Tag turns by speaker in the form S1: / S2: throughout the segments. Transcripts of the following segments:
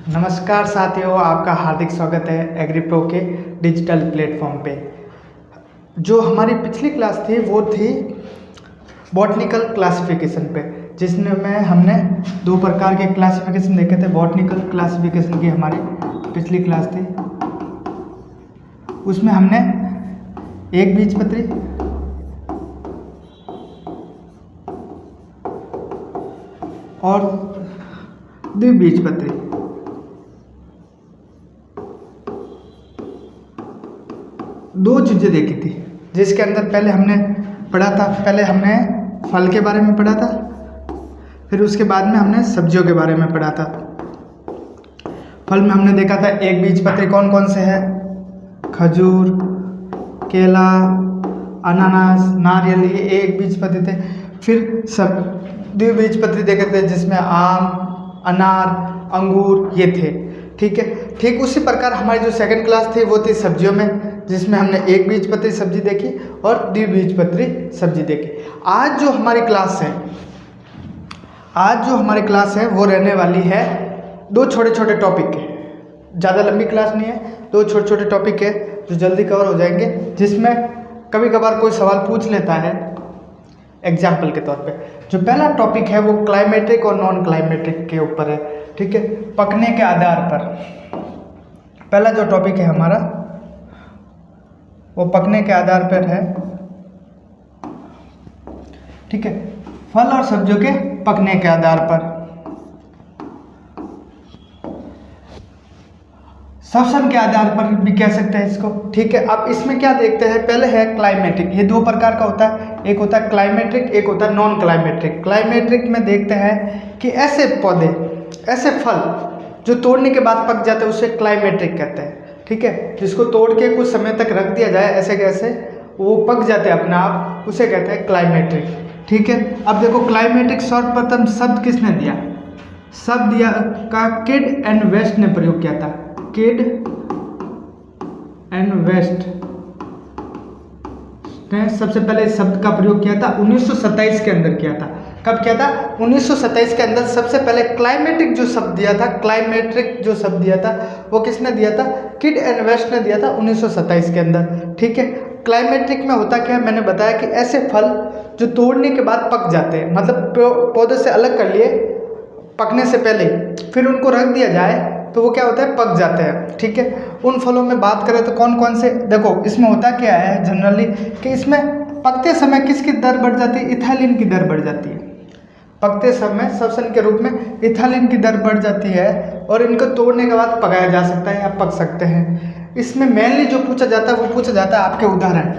S1: नमस्कार साथियों, आपका हार्दिक स्वागत है एग्री प्रो के डिजिटल प्लेटफॉर्म पे। जो हमारी पिछली क्लास थी वो थी बॉटनिकल क्लासिफिकेशन पे, जिसमें हमने दो प्रकार के क्लासिफिकेशन देखे थे। बॉटनिकल क्लासिफिकेशन की हमारी पिछली क्लास थी, उसमें हमने एक बीजपत्री, और द्विबीजपत्री, दो चीज़ें देखी थी। जिसके अंदर पहले हमने पढ़ा था, पहले हमने फल के बारे में पढ़ा था, फिर उसके बाद में हमने सब्जियों के बारे में पढ़ा था। फल में हमने देखा था एक बीजपत्री कौन कौन से हैं, खजूर, केला, अनानास, नारियल, ये एक बीजपत्री थे। फिर सब द्विबीजपत्री देखे थे जिसमें आम, अनार, अंगूर ये थे। ठीक है, ठीक उसी प्रकार हमारी जो सेकंड क्लास थी वो थी सब्जियों में, जिसमें हमने एक बीजपत्री सब्जी देखी और द्विबीजपत्री सब्जी देखी। आज जो हमारी क्लास है वो रहने वाली है दो छोटे छोटे टॉपिक के। ज़्यादा लंबी क्लास नहीं है, दो छोटे छोटे टॉपिक है जो जल्दी कवर हो जाएंगे, जिसमें कभी कभार कोई सवाल पूछ लेता है एग्जाम्पल के तौर पे। जो पहला टॉपिक है वो क्लाइमेट्रिक और नॉन क्लाइमेट्रिक के ऊपर है। ठीक है, पकने के आधार पर पहला जो टॉपिक है हमारा वो पकने के आधार पर है। ठीक है, फल और सब्जियों के पकने के आधार पर, श्वसन के आधार पर भी कह सकते हैं इसको। ठीक है, अब इसमें क्या देखते हैं, पहले है क्लाइमेट्रिक। ये दो प्रकार का होता है, एक होता है क्लाइमेट्रिक, एक होता है नॉन क्लाइमेट्रिक। क्लाइमेट्रिक में देखते हैं कि ऐसे पौधे, ऐसे फल जो तोड़ने के बाद पक जाते हैं उसे क्लाइमेट्रिक कहते हैं। ठीक है, जिसको तोड़ के कुछ समय तक रख दिया जाए, ऐसे कैसे वो पक जाते हैं अपने आप, उसे कहते हैं क्लाइमेट्रिक। ठीक है, अब देखो क्लाइमेट्रिक सर्वप्रथम शब्द किसने दिया, शब्द दिया का किड एंड वेस्ट ने प्रयोग किया था। किड एंड वेस्ट ने सबसे पहले इस शब्द का प्रयोग किया था, 1927 के अंदर किया था। कब किया था, 1927 के अंदर सबसे पहले क्लाइमेट्रिक जो शब्द दिया था, क्लाइमेट्रिक जो शब्द दिया था वो किसने दिया था, किड एंड वेस्ट ने दिया था 1927 के अंदर। ठीक है, क्लाइमेट्रिक में होता क्या है, मैंने बताया कि ऐसे फल जो तोड़ने के बाद पक जाते हैं, मतलब पौधे से अलग कर लिए पकने से पहले, फिर उनको रख दिया जाए तो वो क्या होता है, पक जाते हैं। ठीक है, उन फलों में बात करें तो कौन कौन से, देखो इसमें होता क्या है जनरली कि इसमें पकते समय किसकी दर बढ़ जाती है, इथाइलिन की दर बढ़ जाती है। पकते समय श्वसन के रूप में इथाइलिन की दर बढ़ जाती है और इनको तोड़ने के बाद पकाया जा सकता है या पक सकते हैं। इसमें मेनली जो पूछा जाता है वो पूछा जाता है आपके उदाहरण,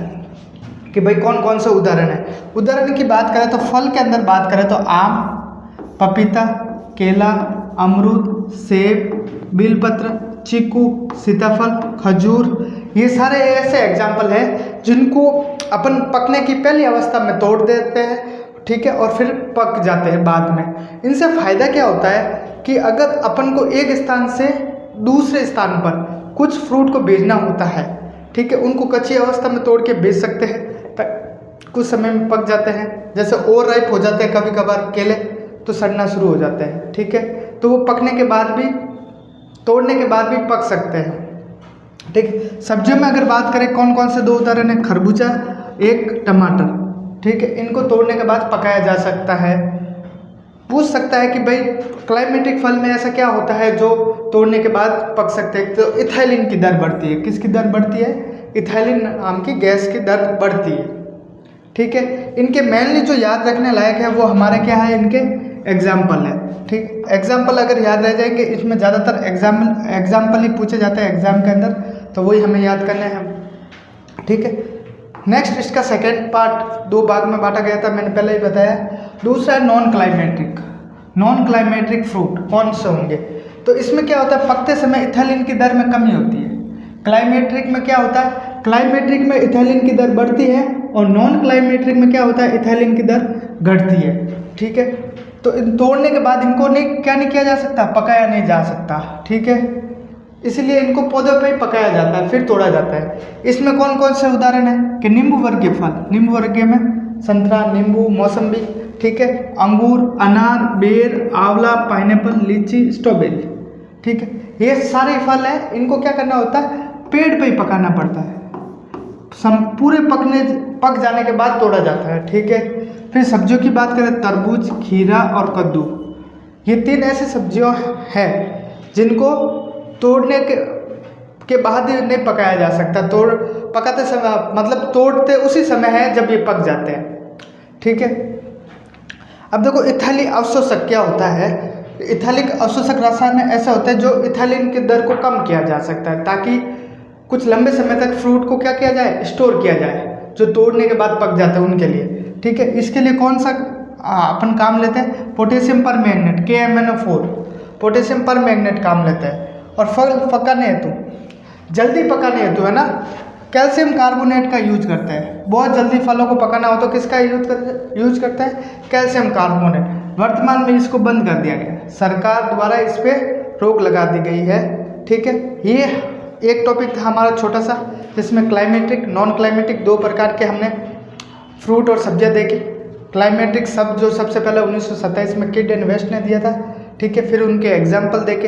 S1: कि भाई कौन कौन से उदाहरण है। उदाहरण की बात करें तो फल के अंदर बात करें तो आम, पपीता, केला, अमरूद, सेब, बेलपत्र, चीकू, सीताफल, खजूर, ये सारे ऐसे एग्जाम्पल हैं जिनको अपन पकने की पहली अवस्था में तोड़ देते हैं। ठीक है, और फिर पक जाते हैं बाद में। इनसे फ़ायदा क्या होता है कि अगर अपन को एक स्थान से दूसरे स्थान पर कुछ फ्रूट को भेजना होता है, ठीक है, उनको कच्ची अवस्था में तोड़ के बेच सकते हैं, कुछ समय में पक जाते हैं। जैसे ओवर राइप हो जाते हैं कभी कभार केले, तो सड़ना शुरू हो जाते हैं। ठीक है, तो वो पकने के बाद भी, तोड़ने के बाद भी पक सकते हैं। ठीक है, सब्जियों में अगर बात करें कौन कौन से दो उदाहरण है, खरबूजा, एक टमाटर। ठीक है, इनको तोड़ने के बाद पकाया जा सकता है। पूछ सकता है कि भाई क्लाइमेटिक फल में ऐसा क्या होता है जो तोड़ने के बाद पक सकते हैं, तो इथाइलिन की दर बढ़ती है। किसकी दर बढ़ती है, इथाइलिन नाम की गैस की दर बढ़ती है। ठीक है, इनके मेनली जो याद रखने लायक है वो हमारे क्या है, इनके एग्जाम्पल है। ठीक, एग्जाम्पल अगर याद रह जाएंगे, इसमें ज़्यादातर एग्जाम्पल ही पूछे जाते हैं एग्जाम के अंदर, तो वही हमें याद करने हैं। ठीक है, नेक्स्ट इसका सेकेंड पार्ट दो भाग में बांटा गया था, मैंने पहले ही बताया। दूसरा है non climacteric. Non climacteric fruit कौन से होंगे, तो इसमें क्या होता है, पकते समय इथाइलिन की दर में कमी होती है। क्लाइमेट्रिक में क्या होता है, क्लाइमेट्रिक में इथाइलिन की दर बढ़ती है और नॉन क्लाइमेट्रिक में क्या होता है, इथाइलिन की दर घटती है। ठीक है, तो इन तोड़ने के बाद इनको नहीं किया जा सकता, पकाया नहीं जा सकता। ठीक है, इसलिए इनको पौधों पे ही पकाया जाता है फिर तोड़ा जाता है। इसमें कौन कौन से उदाहरण है कि नींबू वर्गीय फल, नींबू वर्गीय में संतरा, नींबू, मौसम्बी, ठीक है, अंगूर, अनार, बेर, आंवला, पाइनएप्पल, लीची, स्ट्रॉबेरी। ठीक है, ये सारे फल हैं, इनको क्या करना होता है, पेड़ पे ही पकाना पड़ता है, पूरे पक जाने के बाद तोड़ा जाता है। ठीक है, फिर सब्जियों की बात करें, तरबूज, खीरा और कद्दू, ये 3 ऐसी सब्जियां हैं जिनको तोड़ने के बाद ही नहीं पकाया जा सकता। पकाते समय मतलब तोड़ते उसी समय है जब ये पक जाते हैं। ठीक है, अब देखो इथाइल अवशोषक क्या होता है। इथाइलिक अवशोषक रसायन ऐसा होता है जो इथाइलिन की दर को कम किया जा सकता है ताकि कुछ लंबे समय तक फ्रूट को क्या किया जाए, स्टोर किया जाए, जो तोड़ने के बाद पक जाते हैं उनके लिए। ठीक है, इसके लिए कौन सा अपन काम लेते हैं, potassium permanganate KMnO4, potassium permanganate काम लेते हैं। और फल पकाने हेतु, जल्दी पकाने हेतु है ना, कैल्शियम कार्बोनेट का यूज करते हैं। बहुत जल्दी फलों को पकाना हो तो किसका यूज करते हैं, कैल्शियम कार्बोनेट। वर्तमान में इसको बंद कर दिया गया, सरकार द्वारा इस पर रोक लगा दी गई है। ठीक है, ये एक टॉपिक था हमारा छोटा सा, जिसमें क्लाइमेटिक नॉन क्लाइमेटिक 2 प्रकार के हमने फ्रूट और सब्जियां देखी। क्लाइमेटिक सब जो सबसे पहले 1927 में किड एंड वेस्ट ने दिया था। ठीक है, फिर उनके एग्जाम्पल देखे,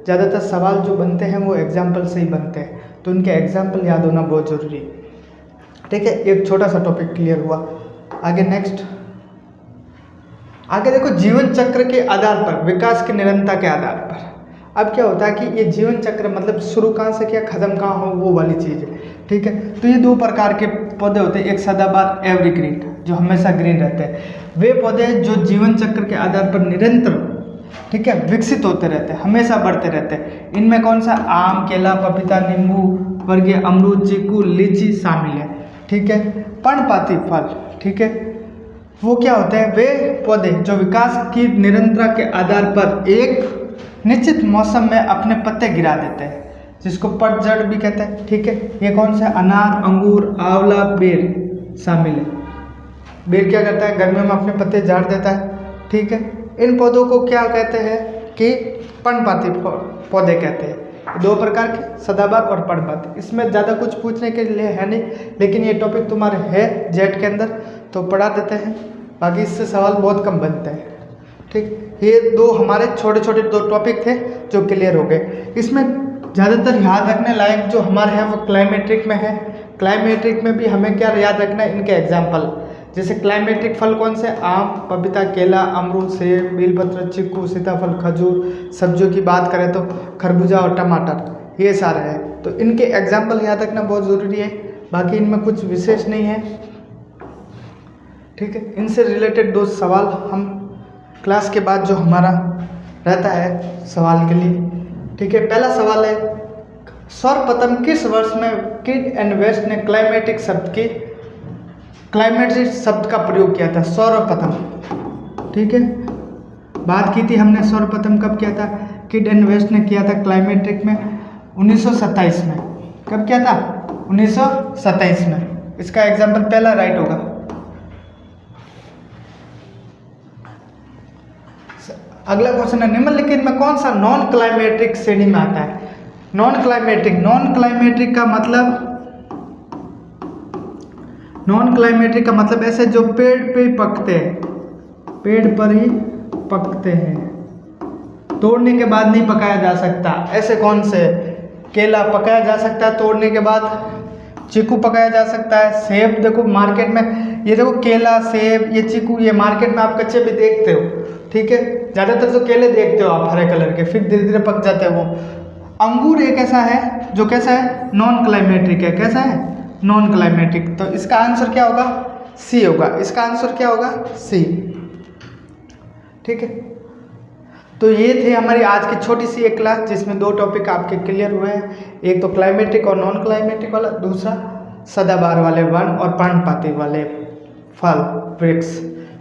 S1: ज़्यादातर सवाल जो बनते हैं वो एग्जाम्पल से ही बनते हैं, तो उनके एग्जाम्पल याद होना बहुत ज़रूरी है। ठीक है, एक छोटा सा टॉपिक क्लियर हुआ। आगे नेक्स्ट, आगे देखो जीवन चक्र के आधार पर, विकास की निरंतरता के आधार पर। अब क्या होता है कि ये जीवन चक्र मतलब शुरू कहाँ से किया, खत्म कहाँ हो, वो वाली चीज़ है। ठीक है, तो ये 2 प्रकार के पौधे होते हैं, एक सदाबहार एवरग्रीन जो हमेशा ग्रीन रहते हैं, वे पौधे जो जीवन चक्र के आधार पर निरंतर, ठीक है, विकसित होते रहते हैं, हमेशा बढ़ते रहते हैं। इनमें कौन सा, आम, केला, पपीता, नींबू वर्गीय, अमरूद, चीकू, लीची शामिल है। ठीक है, पर्णपाती फल, ठीक है, वो क्या होते हैं, वे पौधे जो विकास की निरंतरता के आधार पर एक निश्चित मौसम में अपने पत्ते गिरा देते हैं, जिसको पतझड़ भी कहते हैं। ठीक है, ये कौन सा, अनार, अंगूर, आंवला, बेर शामिल है। बेर क्या करता है, गर्मियों में अपने पत्ते झाड़ देता है। ठीक है, इन पौधों को क्या कहते हैं कि पर्णपाती पौधे कहते हैं। 2 प्रकार के, सदाबहार और पर्णपाती। इसमें ज़्यादा कुछ पूछने के लिए है नहीं, लेकिन ये टॉपिक तुम्हारे है जेट के अंदर तो पढ़ा देते हैं, बाकी इससे सवाल बहुत कम बनते हैं। ठीक, ये 2 हमारे छोटे छोटे 2 टॉपिक थे जो क्लियर हो गए। इसमें ज़्यादातर याद रखने लायक जो हमारे हैं वो क्लाइमेट्रिक में है। क्लाइमेट्रिक में भी हमें क्या याद रखना है, इनके एग्जाम्पल, जैसे क्लाइमेट्रिक फल कौन से, आम, पपीता, केला, अमरूद, सेब, बेलपत्र, चीकू, सीताफल, खजूर। सब्जियों की बात करें तो खरबूजा और टमाटर, ये सारे हैं, तो इनके एग्जाम्पल याद रखना बहुत ज़रूरी है। बाकी इनमें कुछ विशेष नहीं है। ठीक है, इनसे रिलेटेड 2 सवाल हम क्लास के बाद जो हमारा रहता है सवाल के लिए। ठीक है, पहला सवाल है, सर्वप्रथम किस वर्ष में किड एंड वेस्ट ने क्लाइमेटिक शब्द का प्रयोग किया था, सर्वप्रथम। ठीक है, बात की थी हमने सर्वप्रथम कब किया था, किड एंड वेस्ट ने किया था क्लाइमेटिक में 1927 में। कब किया था, 1927 में। इसका एग्जाम्पल पहला राइट होगा। अगला क्वेश्चन है, निम्नलिखित में कौन सा नॉन क्लाइमेट्रिक श्रेणी में आता है। नॉन क्लाइमेट्रिक का मतलब ऐसे जो पेड़ पे ही पकते हैं, पेड़ पर ही पकते हैं, तोड़ने के बाद नहीं पकाया जा सकता। ऐसे कौन से, केला पकाया जा सकता है तोड़ने के बाद, चीकू पकाया जा सकता है, सेब देखो मार्केट में, ये देखो केला, सेब, ये चीकू, ये मार्केट में आप कच्चे भी देखते हो। ठीक है, ज़्यादातर तो केले देखते हो आप हरे कलर के, फिर धीरे धीरे पक जाते हैं वो। अंगूर एक ऐसा है जो कैसा है, नॉन क्लाइमेट्रिक है। कैसा है, नॉन क्लाइमेट्रिक। तो इसका आंसर क्या होगा, सी होगा। इसका आंसर क्या होगा, सी। ठीक है, तो ये थे हमारी आज की छोटी सी एक क्लास, जिसमें 2 टॉपिक आपके क्लियर हुए हैं। एक तो क्लाइमेट्रिक और नॉन क्लाइमेट्रिक वाला, दूसरा सदाबहार वाले वन और पर्णपाती वाले फल, वृक्ष।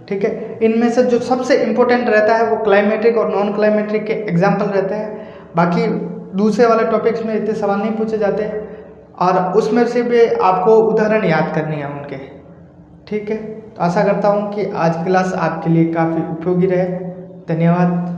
S1: ठीक है, इनमें से जो सबसे इम्पोर्टेंट रहता है वो क्लाइमेट्रिक और नॉन क्लाइमेट्रिक के एग्जाम्पल रहते हैं। बाकी दूसरे वाले टॉपिक्स में इतने सवाल नहीं पूछे जाते, और उसमें से भी आपको उदाहरण याद करनी है उनके। ठीक है, तो आशा करता हूँ कि आज की क्लास आपके लिए काफ़ी उपयोगी रहे। धन्यवाद।